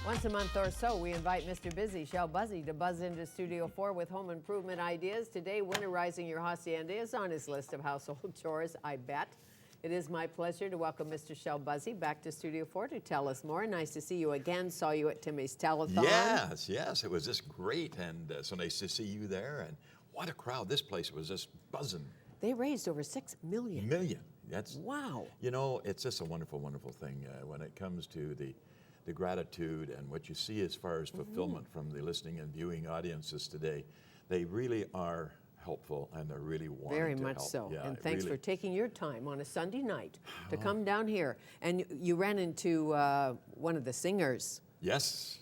Once a month or so, we invite Mr. Busey, Shell Buzzy, to buzz into Studio 4 with home improvement ideas. Today, winterizing your hacienda is on his list of household chores, I bet. It is my pleasure to welcome Mr. Shell Buzzy back to Studio 4 to tell us more. Nice to see you again. Saw you at Timmy's Telethon. Yes, it was just great, and so nice to see you there. And what a crowd! This place was just buzzing. They raised over $6 million. That's wow. You know, it's just a wonderful, wonderful thing when it comes to the gratitude and what you see as far as fulfillment from the listening and viewing audiences today. They really are helpful, and they're really wanting Very to much help. so. Yeah, and thanks really. for taking your time on a Sunday night to come down here. And you ran into one of the singers. Yes.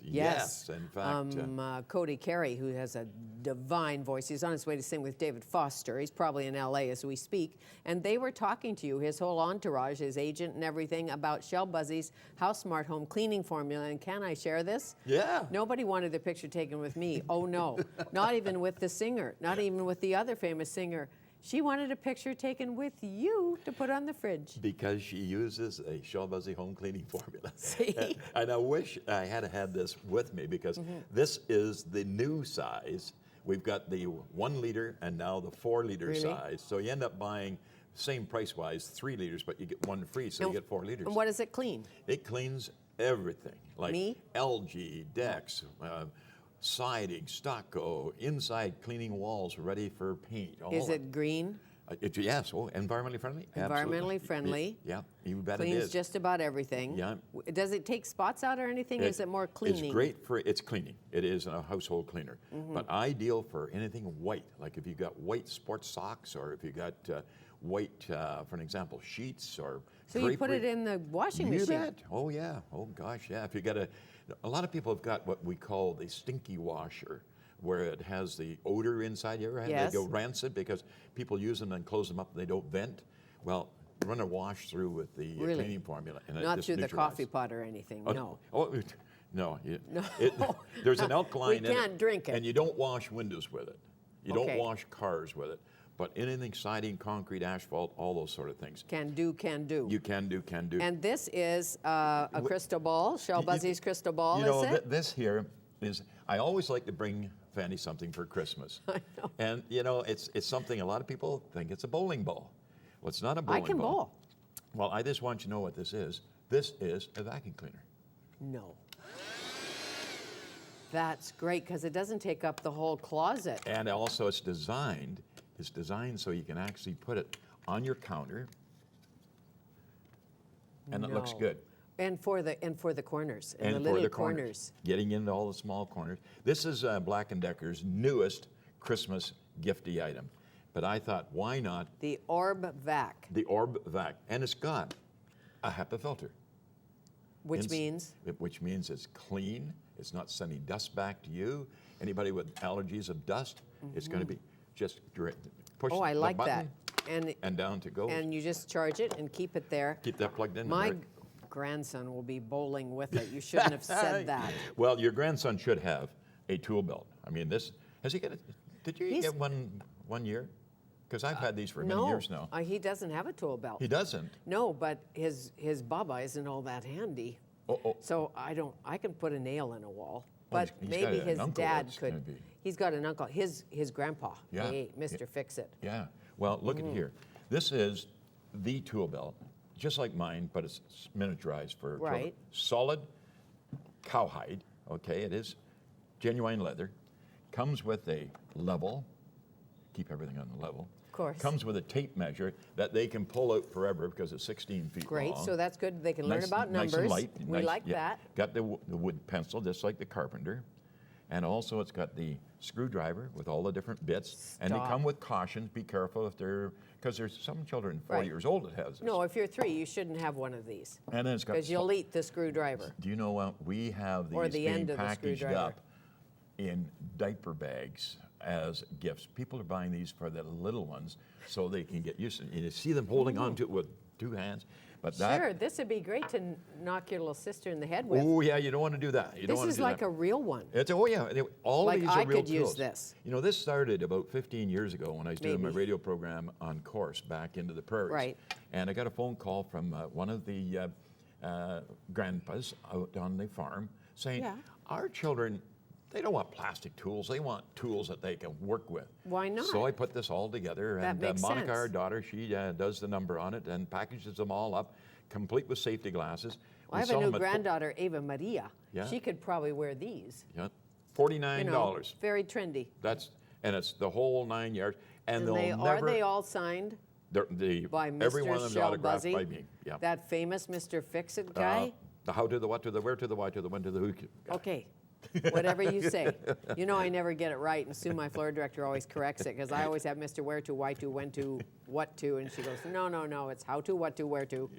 In fact, Cody Carey, who has a divine voice. He's on his way to sing with David Foster. He's probably in LA as we speak. And they were talking to you, his whole entourage, his agent and everything, about Shell Buzzy's House Smart Home Cleaning Formula. And can I share this? Yeah. Nobody wanted the picture taken with me. Oh, no. Not even with the singer. Not even with the other famous singer. She wanted a picture taken with you to put on the fridge. Because she uses a Shell Buzzy home cleaning formula. See? And I wish I had had this with me, because this is the new size. We've got the 1 liter and now the 4 liter size. So you end up buying, same price-wise, 3 liters, but you get 1 free, so you get 4 liters. And what does it clean? It cleans everything, like Me? algae, decks, siding, stucco, inside cleaning walls ready for paint. Is it green? Yes, environmentally friendly? Environmentally friendly. Yeah, you bet Cleans it is. just about everything. Yeah. Does it take spots out or anything? Is it more cleaning? It's great for, it's cleaning. It is a household cleaner. But ideal for anything white, like if you got white sports socks, or if you got white, for an example, sheets or So drapery. you put it in the washing You machine? bet. Oh yeah. Oh gosh, yeah. If you got a lot of people have got what we call the stinky washer, where it has the odor inside. You ever had Yes. they go rancid because people use them and close them up and they don't vent? Well, run a wash through with the cleaning formula. And Not it just through the neutralizes. coffee pot or anything, Oh, no. Oh, no. There's an alkaline We in can't drink it. And you don't wash windows with it. You Okay. don't wash cars with it. But anything, siding, concrete, asphalt, all those sort of things. Can do, can do. You can do. And this is a crystal ball, Shell Buzzy's crystal ball, You know, is it? this here is, I always like to bring Fanny something for Christmas. I know. And, you know, it's something a lot of people think it's a bowling ball. Well, it's not a bowling I can ball. bowl. Well, I just want you to know what this is. This is a vacuum cleaner. No. That's great, because it doesn't take up the whole closet. And also it's designed so you can actually put it on your counter, and it looks No. good. And for the corners, and the for little the corners. Getting into all the small corners. This is Black & Decker's newest Christmas gifty item. But I thought, why not The Orb Vac, the Orb Vac? And it's got a HEPA filter. which means? Which means it's clean. It's not sending dust back to you. Anybody with allergies of dust, it's going to be just direct. Push Oh, I the like that. button and down to go. And you just charge it and keep it there. Keep that plugged in. My grandson will be bowling with it. You shouldn't have said that. Well, your grandson should have a tool belt. I mean, this, has he got it? Did you get one year? Because I've had these for many years now. He doesn't have a tool belt. He doesn't? No, but his Baba isn't all that handy. So I can put a nail in a wall. But he's maybe got an his uncle dad that's could. gonna be- He's got an uncle. His grandpa. Yeah. Hey, Mr. Fix-It. Yeah. Well, look at here. This is the tool belt, just like mine, but it's miniaturized for Right. solid cowhide. Okay, it is genuine leather. Comes with a level. Keep everything on the level. Of course. Comes with a tape measure that they can pull out forever because it's 16 feet Great. long. So that's good. They can learn about Nice numbers. and light. We like that. Got the wood pencil, just like the carpenter. And also it's got the screwdriver with all the different bits. And they Stop. come with cautions. Be careful if they're, because there's some children 4 years old that has this. No, if you're 3, you shouldn't have one of these. And then it's got, Because you'll eat the screwdriver. do you know what? We have Or these the being end of the packaged screwdriver. up in diaper bags as gifts. People are buying these for the little ones so they can get used to it. You see them holding on to it with 2 hands. But that, Sure, this would be great to knock your little sister in the head with. oh yeah, you don't want to do that. You don't This want to is do like that. a real one. It's, oh yeah, all Like these are I real could use tools. this. You know, this started about 15 years ago when I was doing my Maybe. radio program on course back into the prairies. Right. And I got a phone call from one of the grandpas out on the farm saying, Yeah. our children, they don't want plastic tools. They want tools that they can work with. Why not? So I put this all together, That and makes Monica, sense. our daughter, she does the number on it and packages them all up, complete with safety glasses. I have a new granddaughter, Ava Maria. Yeah. She could probably wear these. Yeah, $49. You know, very trendy. And it's the whole 9 yards. And they'll are never. they all signed By by every one of Mr. them's Shell autographed Busey? by me. Yeah. That famous Mr. Fix-It guy? The how to the what to the where to the why to the when to the who. Guy. Okay. Whatever you say. You know I never get it right, and Sue, my floor director, always corrects it, because I always have Mr. Where to, why to, when to, what to, and she goes, no, it's how to, what to, where to.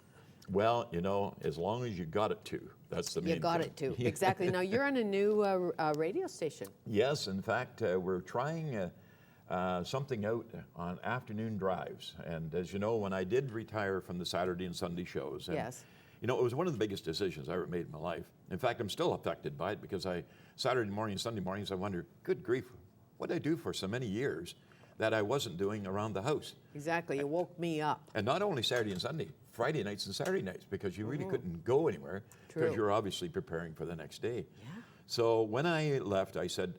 Well, you know, as long as you got it to, that's the main thing. You got it to. Exactly. Now, you're on a new radio station. Yes, in fact, we're trying something out on afternoon drives. And as you know, when I did retire from the Saturday and Sunday shows, and, Yes. you know, it was one of the biggest decisions I ever made in my life. In fact, I'm still affected by it because Saturday mornings, Sunday mornings, I wonder, good grief, what did I do for so many years that I wasn't doing around the house? Exactly. You woke me up. And not only Saturday and Sunday, Friday nights and Saturday nights, because you really couldn't go anywhere because True. you're obviously preparing for the next day. Yeah. So when I left, I said,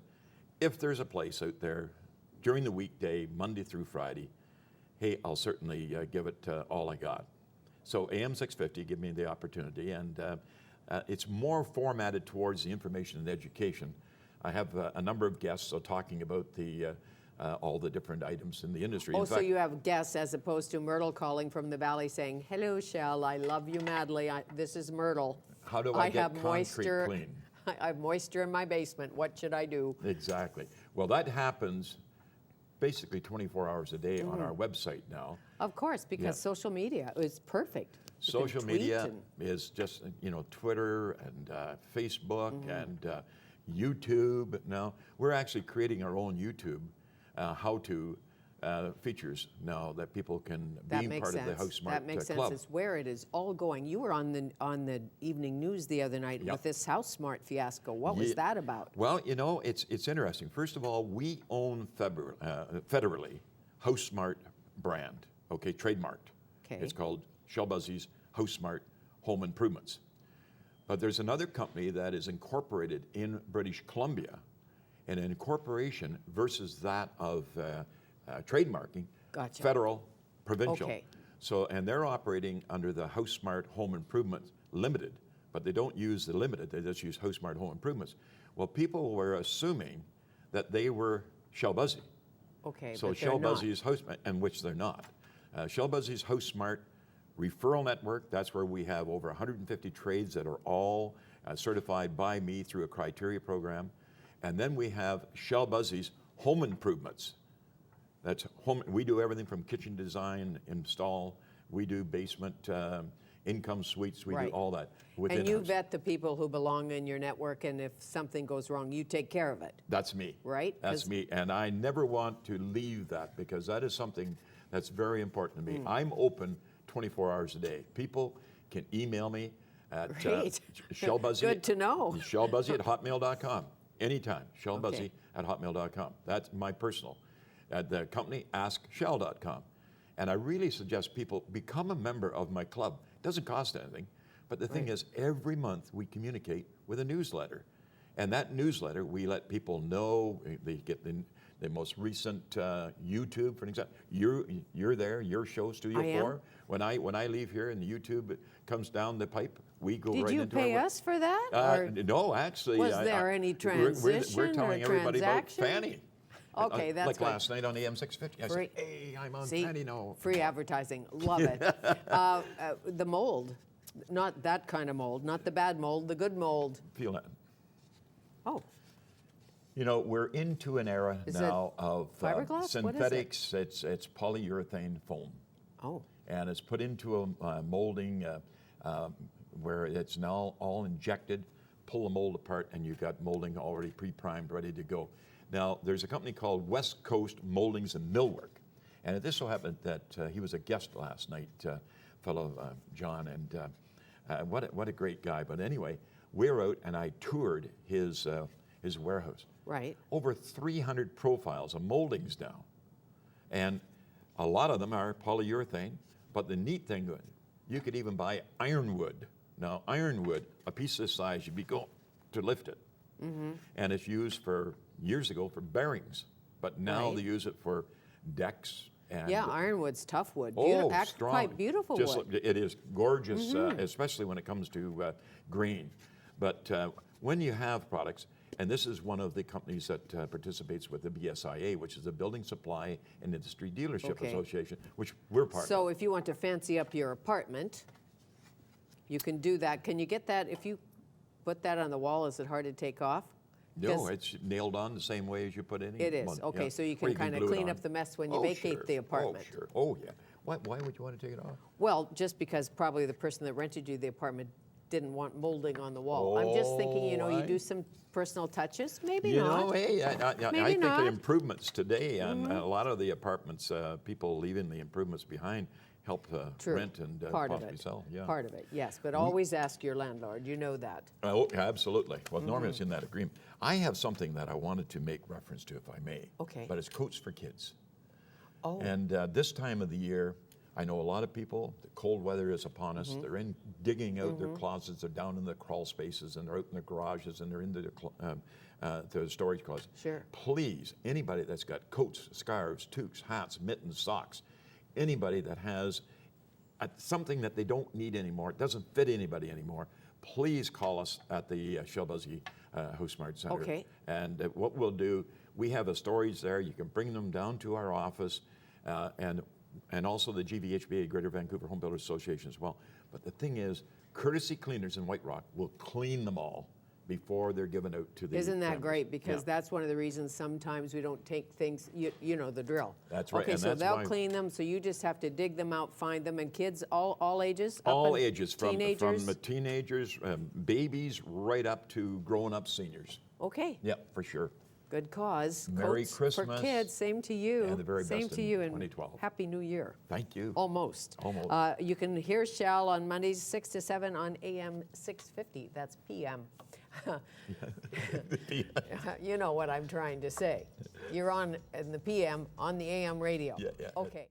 if there's a place out there during the weekday, Monday through Friday, hey, I'll certainly give it all I got. So AM 650 gave me the opportunity, and it's more formatted towards the information and education. I have a number of guests talking about all the different items in the industry. Oh, in so fact, you have guests as opposed to Myrtle calling from the valley saying, hello, Shell, I love you madly. This is Myrtle. how do I get have concrete moisture. clean? I have moisture in my basement. What should I do? Exactly. Well, that happens basically 24 hours a day on our website now. Of course, because Yeah. social media is perfect. You can Social tweet media and- is just, you know, Twitter and Facebook and YouTube. Now, we're actually creating our own YouTube how-to features now that people can That be makes part sense. of the House Smart That makes sense. Club. It's where it is all going. You were on the evening news the other night Yep. with this House Smart fiasco. What was Yeah. that about? Well, you know, it's interesting. First of all, we own federally House Smart brand, okay, trademarked. Okay. It's called Shell Busey's House Smart Home Improvements. But there's another company that is incorporated in British Columbia, and an incorporation versus that of trademarking, Gotcha. federal, provincial. Okay. So, and they're operating under the House Smart Home Improvements Limited, but they don't use the limited, they just use House Smart Home Improvements. Well, people were assuming that they were Shell Busey. Okay, So but Shell they're not. Busey's House, and which they're not. Shell Busey's House Smart referral network, that's where we have over 150 trades that are all certified by me through a criteria program. And then we have Shell Busey's Home Improvements. That's home. We do everything from kitchen design, install. We do basement, income suites. We do Right. all that within And you house. vet the people who belong in your network, and if something goes wrong, you take care of it. That's me. Right? That's 'Cause- me. And I never want to leave that because that is something that's very important to me. Hmm. I'm open 24 hours a day. People can email me at Great. shellbuzzy. Good to know. Shellbuzzy@hotmail.com. Anytime. Shellbuzzy Okay. at hotmail.com. That's my personal. At the company, askshell.com. And I really suggest people become a member of my club. It doesn't cost anything. But the thing Right. is, every month we communicate with a newsletter. And that newsletter, we let people know, they get the most recent YouTube, for example. You're there, your show, Studio I am. 4. When I leave here and the YouTube comes down the pipe, we go Did right you into pay our... us for that? or- No, actually. Was there any we're transition telling or everybody about transaction? Fanny. Okay, that's like good. last night on AM 650. I Free- said, hey, I'm on See, Fanny now. free advertising. Love it. The mold, not that kind of mold, not the bad mold, the good mold. Feel that. Oh, You know, we're into an era Is it now of fiberglass? What is it? synthetics. It's polyurethane foam. oh, And it's put into a molding where it's now all injected. Pull the mold apart, and you've got molding already pre-primed, ready to go. Now, there's a company called West Coast Moldings and Millwork, and it just so happened that he was a guest last night, fellow John, and what a great guy. But anyway, we're out, and I toured his warehouse. right. Over 300 profiles of moldings now, and a lot of them are polyurethane. But the neat thing, you could even buy ironwood. Now, ironwood, a piece this size, you'd be going, to lift it. And it's used for, years ago, for bearings. But now Right. they use it for decks. And Yeah, ironwood's tough wood. Oh, Quite strong. beautiful Just wood. It is gorgeous, especially when it comes to green. But when you have products, and this is one of the companies that participates with the BSIA, which is the Building Supply and Industry Dealership Okay. Association, which we're part of. So if you want to fancy up your apartment, you can do that. Can you get that, if you put that on the wall, is it hard to take off? No, 'Cause it's nailed on the same way as you put any. it is. one, Okay, yeah. so you Or can kind of glue it clean on. up the mess when you Oh, vacate sure. the apartment. Oh, sure. Oh, yeah. Why would you want to take it off? Well, just because probably the person that rented you the apartment didn't want molding on the wall. I'm just thinking, you know, you do some personal touches, maybe You not. know, hey, I Maybe think not. the improvements today, and a lot of the apartments, people leaving the improvements behind, help True. rent and Part of possibly it. sell. Yeah. Part of it, yes. But always ask your landlord. You know that. Oh, absolutely. Well, normally Mm-hmm. it's in that agreement. I have something that I wanted to make reference to, if I may. Okay. But it's coats for kids. Oh, And this time of the year, I know a lot of people, the cold weather is upon us. Mm-hmm. They're in digging out their closets, they're down in the crawl spaces, and they're out in their garages, and they're in the storage closet. Sure. Please, anybody that's got coats, scarves, toques, hats, mittens, socks, anybody that has something that they don't need anymore, it doesn't fit anybody anymore, please call us at the Shell Busey House Smart Center. Okay. And what we'll do, we have a storage there. You can bring them down to our office, and also the GVHBA, Greater Vancouver Home Builders Association as well. But the thing is, Courtesy Cleaners in White Rock will clean them all before they're given out to the isn't that families. great? Because Yeah. that's one of the reasons sometimes we don't take things, you know the drill. That's right, Okay, and so that's they'll why- clean them, so you just have to dig them out, find them, and kids, all ages? Up All and ages, from teenagers? teenagers, babies, right up to grown-up seniors. Okay, Yep, for sure. good cause. Merry Coats Christmas for kids, same to you. and the very Same best to in you, and 2012. Happy New Year. Thank you. Almost. Almost. You can hear Shell on Mondays 6 to 7 on AM 650. That's PM. You know what I'm trying to say. You're on in the PM on the AM radio. Yeah, yeah. Okay.